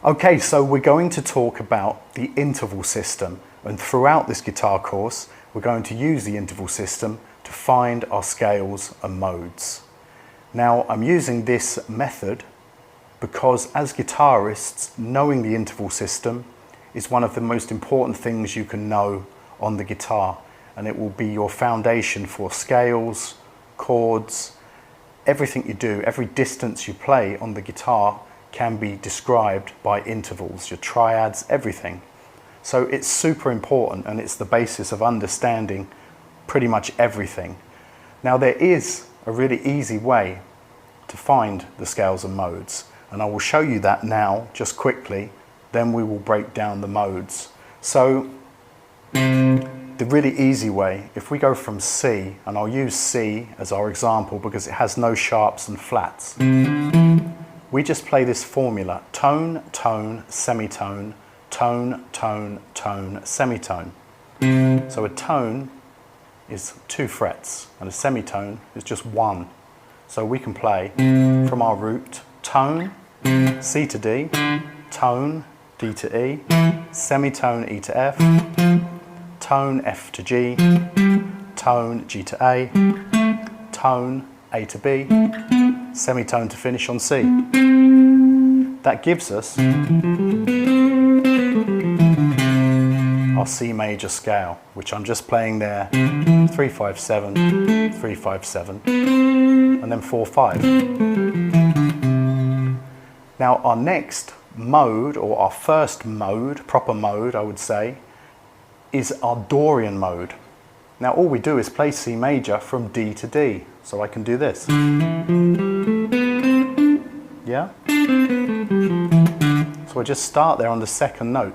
Okay, so we're going to talk about the interval system, and throughout this guitar course we're going to use the interval system to find our scales and modes. Now I'm using this method because as guitarists, knowing the interval system is one of the most important things you can know on the guitar, and it will be your foundation for scales, chords, everything you do, every distance you play on the guitar can be described by intervals, your triads, everything. So it's super important and it's the basis of understanding pretty much everything. Now there is a really easy way to find the scales and modes, and I will show you that now just quickly, then we will break down the modes. So the really easy way, if we go from C, and I'll use C as our example because it has no sharps and flats. We just play this formula, tone, tone, semitone, tone, tone, tone, semitone. So a tone is 2 frets and a semitone is just 1. So we can play from our root, tone, C to D, tone, D to E, semitone, E to F, tone, F to G, tone, G to A, tone, A to B, semitone to finish on C. That gives us our C major scale, which I'm just playing there, 3-5-7, 3-5-7, and then 4-5. Now our next mode, or our first mode, proper mode I would say, is our Dorian mode. Now all we do is play C major from D to D. So I can do this. Yeah? So I just start there on the second note.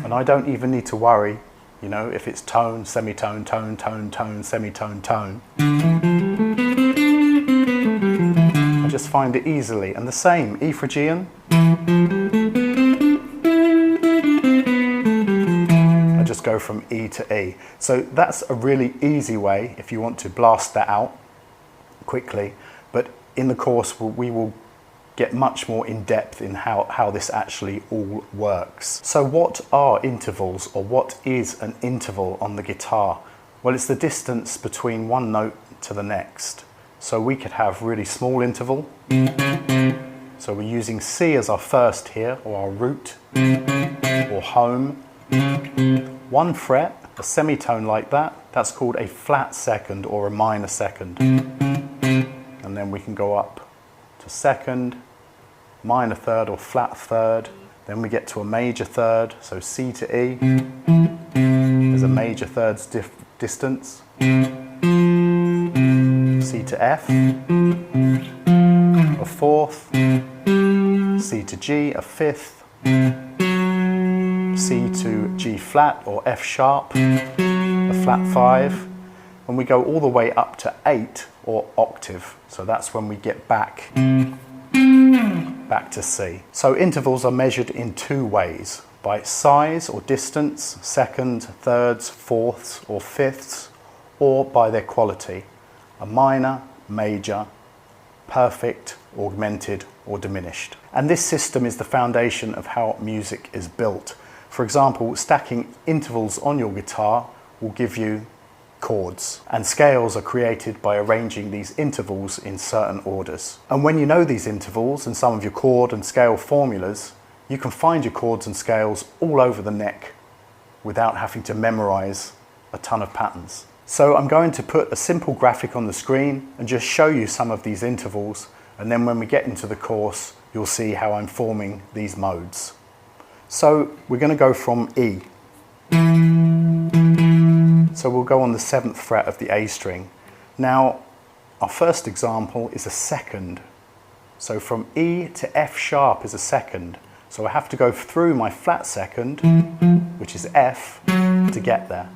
And I don't even need to worry, you know, if it's tone, semitone, tone, tone, tone, semitone, tone. I just find it easily. And the same, E Phrygian. Just go from E to E. So that's a really easy way if you want to blast that out quickly, but in the course we will get much more in depth in how this actually all works. So what are intervals, or what is an interval on the guitar? Well, it's the distance between one note to the next. So we could have really small interval. So we're using C as our first here, or our root, or home. 1 fret, a semitone like that, that's called a flat second or a minor second. And then we can go up to second, minor third or flat third, then we get to a major third, so C to E, there's a major thirds distance, C to F, a fourth, C to G, a fifth, C to G flat or F sharp, a flat 5, and we go all the way up to 8 or octave. So that's when we get back to C. So intervals are measured in 2 ways, by size or distance, seconds, thirds, fourths or fifths, or by their quality, a minor, major, perfect, augmented or diminished. And this system is the foundation of how music is built. For example, stacking intervals on your guitar will give you chords, and scales are created by arranging these intervals in certain orders. And when you know these intervals and some of your chord and scale formulas, you can find your chords and scales all over the neck without having to memorize a ton of patterns. So I'm going to put a simple graphic on the screen and just show you some of these intervals, and then when we get into the course, you'll see how I'm forming these modes. So we're going to go from E. So we'll go on the 7th fret of the A string. Now our first example is a second. So from E to F sharp is a second. So I have to go through my flat second, which is F, to get there.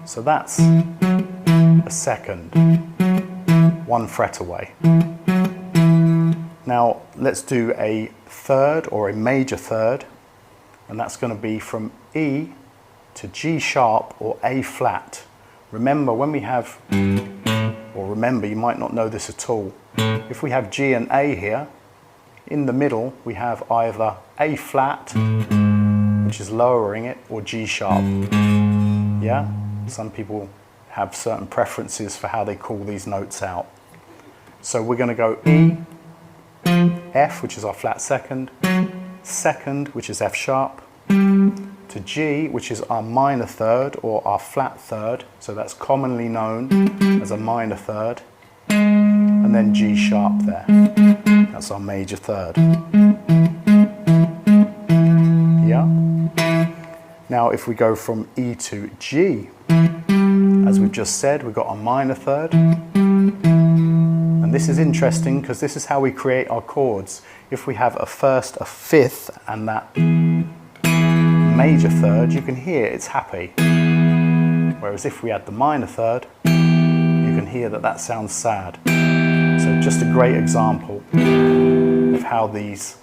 So that's a second, 1 fret away. Now let's do a third or a major third, and that's going to be from E to G sharp or A flat. Remember when we have, or remember, you might not know this at all, If we have G and A here, in the middle we have either A flat, which is lowering it, or G sharp. Yeah? Some people have certain preferences for how they call these notes out. So we're going to go E, F, which is our flat second, which is F sharp, to G, which is our minor third or our flat third, so that's commonly known as a minor third, and then G sharp there. That's our major third. Yeah? Now if we go from E to G, as we've just said, we've got a minor third. And this is interesting because this is how we create our chords. If we have a first, a fifth, and that major third, you can hear it's happy. Whereas if we add the minor third, you can hear that that sounds sad. So just a great example of how these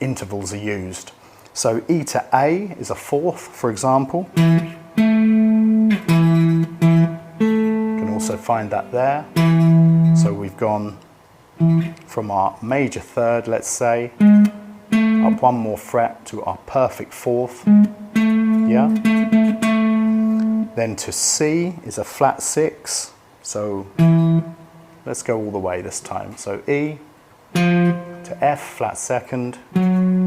intervals are used. So E to A is a fourth, for example. You can also find that there. So we've gone from our major third, let's say, up one more fret to our perfect fourth. Yeah? Then to C is a flat six. So let's go all the way this time. So E to F, flat second,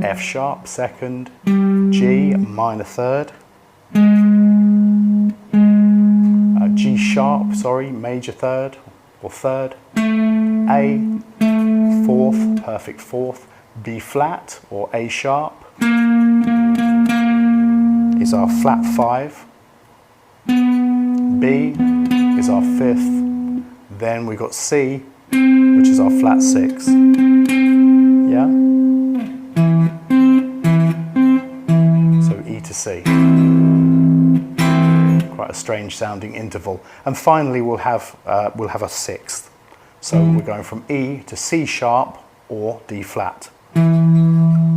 F sharp second, G minor third, G sharp, sorry, major third or third, A fourth, perfect fourth, B flat or A sharp is our flat five, B is our fifth, then we've got C, which is our flat six. Yeah? So E to C. Quite a strange sounding interval. And finally we'll have a sixth. So we're going from E to C sharp or D flat.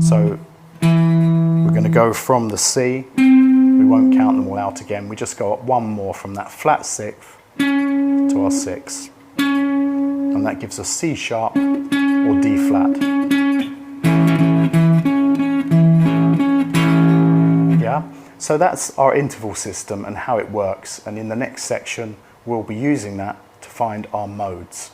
So we're going to go from the C, we won't count them all out again, we just go up one more from that flat sixth to our sixth. And that gives us C sharp or D flat. Yeah? So that's our interval system and how it works, and in the next section we'll be using that to find our modes.